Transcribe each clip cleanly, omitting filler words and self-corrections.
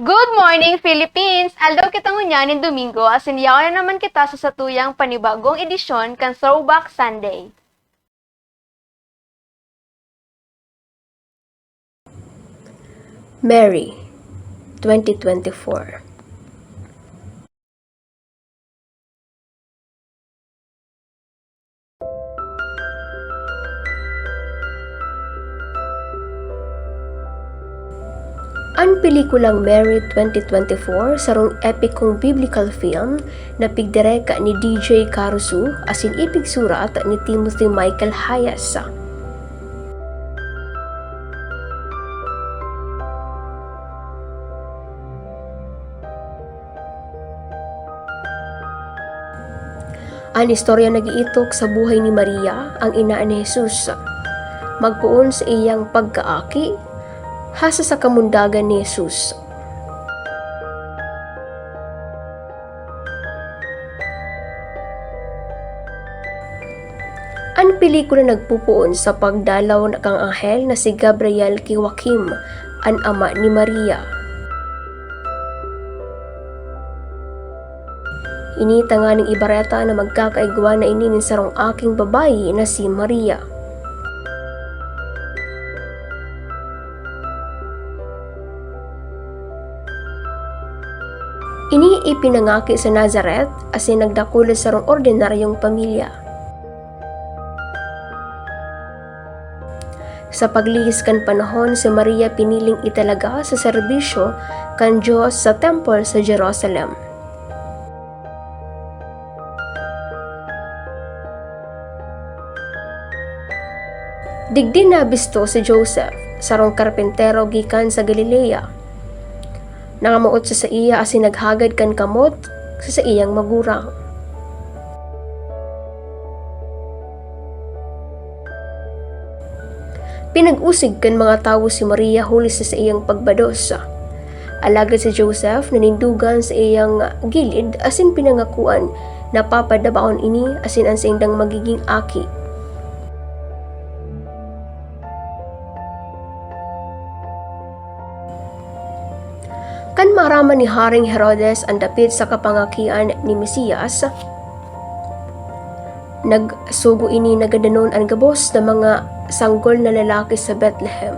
Good morning, Philippines! Aldaw kita ngunyanin Domingo, asinyaw na naman kita sa satuyang panibagong edisyon kan Throwback Sunday. Mary, 2024. Ang pelikulang Mary 2024 sarong epikong biblical film na pigdireka ni DJ Caruso asin ipig surat ni Timothy Michael Hayas. Ang istorya nagiitok sa buhay ni Maria, ang ina ni Jesus. Magpuon sa iyang pagkaaki hasa sa kamundagan ni Jesus. Ang pelikula nagpupuon sa pagdalaw na kang anghel na si Gabriel kay Joachim, ang ama ni Maria. Inita nga ng ibareta na magkakaigwa na ini ng sarong aking babayi na si Maria. Ini ipinangaki sa Nazareth asin nagdakulo sa sarong ordinaryong pamilya. Sa paglihis kan panahon, si Maria piniling italaga sa serbisyo kan Diyos sa temple sa Jerusalem. Digdi na bisto si Joseph, sarong karpentero gikan sa Galilea. Nangamuot sa iya asin naghagad kan kamot sa iyang magurang. Pinag-usig kan mga tawo si Maria huli sa iyang pagbados. Alagad si Joseph nanindugan sa iyang gilid asin pinangakuan na papadabaon ini asin ang sindang magiging aki. Kan maraman ni Haring Herodes ang dapit sa kapangakian ni Mesiyas, nagsugo ini nagadanon ang gabos na mga sanggol na lalaki sa Bethlehem.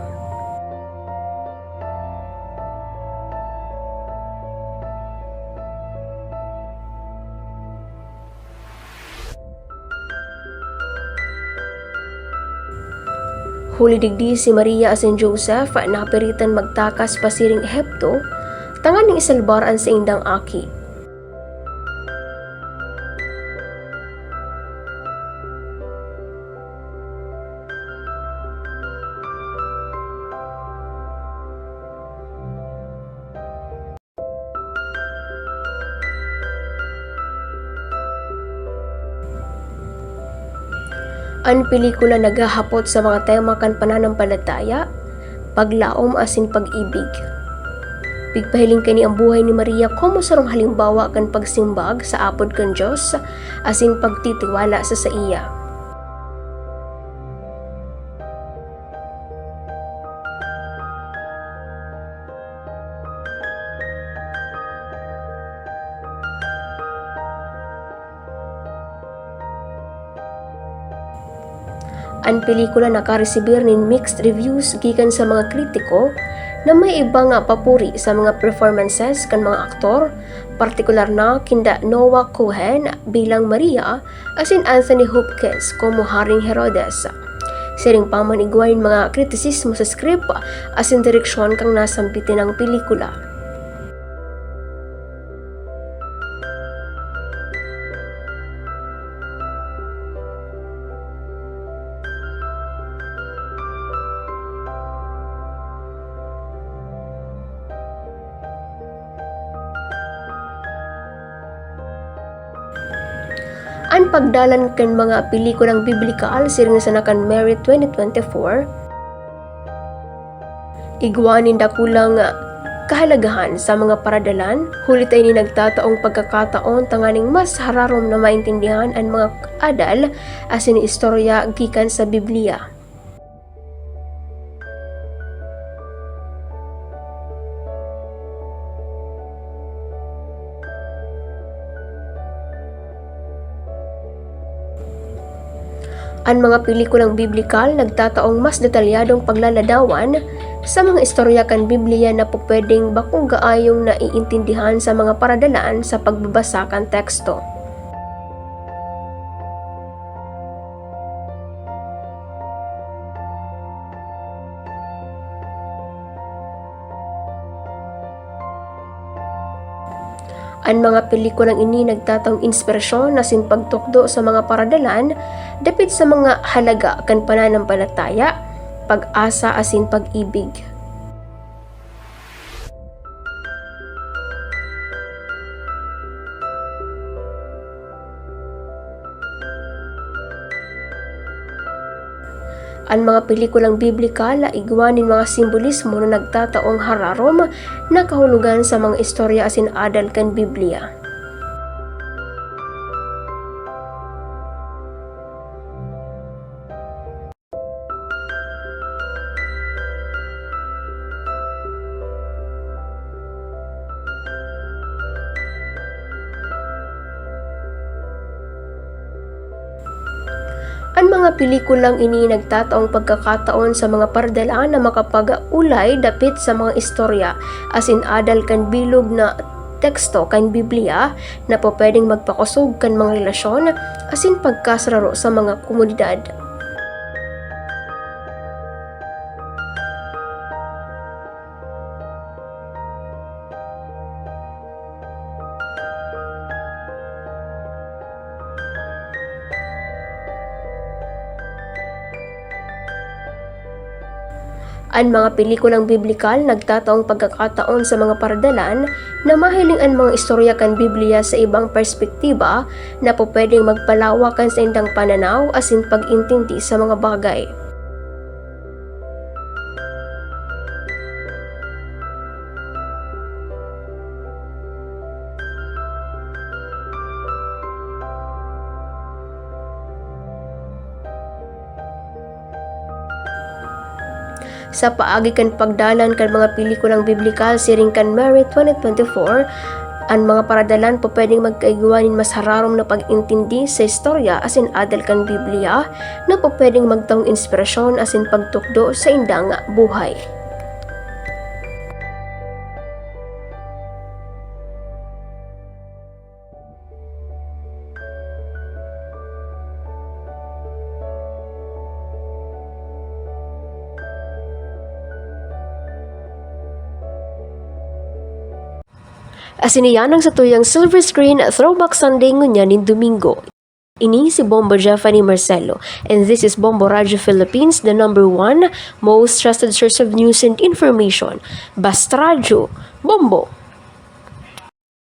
Huli digdi si Maria asin Joseph napiritan magtakas pasiring Ehipto tangan ng isalbaran sa indang aki. Ang pelikula naghahapot sa mga tema kan pananampalataya, paglaom asin pag-ibig. Pigpahiling kani ang buhay ni Maria komo sarong halimbawa kan pagsimbag sa apod kan Dios asin pagtitiwala sa iya. Ang pelikula nakaresibir nin mixed reviews gikan sa mga kritiko na may iba nga papuri sa mga performances kan mga aktor, partikular na kinda Noah Cohen bilang Maria asin Anthony Hopkins como Haring Herodes. Siring pamanigwain mga kritisismo sa script asin direksyon kang nasampitin ng pelikula. Ang pagdalan kan mga pelikulang biblikal siring sa nakan Mary 2024 igwanin dakulang kahalagahan sa mga paradalan hulit ay ni nagtataong pagkakataon tanganing mas hararom na maintindihan ang mga adal asin istorya gikan sa Biblia. Ang mga pelikulang biblikal nagtataong mas detalyadong paglaladawan sa mga istorya kan Biblia na po pwedeng bakong gaayong naiintindihan sa mga paradalan sa pagbabasa kan teksto. Ang mga pelikulang ini nagtatang inspirasyon na sin pagtukdo sa mga paradalan dapit sa mga halaga kan pananampalataya, pag-asa asin pag-ibig. Ang mga pelikulang biblikal igwanin mga simbolismo na nagtataong hararom na kahulugan sa mga istorya asin adal kan Biblia. Ang mga pelikulang ini nagtataong pagkakataon sa mga pardalaan na makapag-ulay dapit sa mga istorya asin adal kan bilog na teksto kan Biblia na po pwedeng magpakusog kan mga relasyon asin pagkasraro sa mga komunidad. Ang mga pelikulang biblikal nagtataong pagkakataon sa mga pardalan na mahiling ang mga istorya kan Biblia sa ibang perspektiba na po pwedeng magpalawakan sa indang pananaw asin pag-intindi sa mga bagay. Sa paagi kan pagdalan kan mga pelikulang biblikal siring kan Mary 2024, ang mga paradalan po pwedeng magkaiguanin mas hararom na pag-intindi sa istorya asin adal kan Biblia na po pwedeng magtaong inspirasyon asin pagtukdo sa indang buhay. Asiniyan ang satuyang Silver Screen Throwback Sunday ngunyanin Domingo. Ini si Bombo Jeffany Marcelo, and this is Bombo Radio Philippines, the #1 most trusted source of news and information. Basta Radio, Bombo!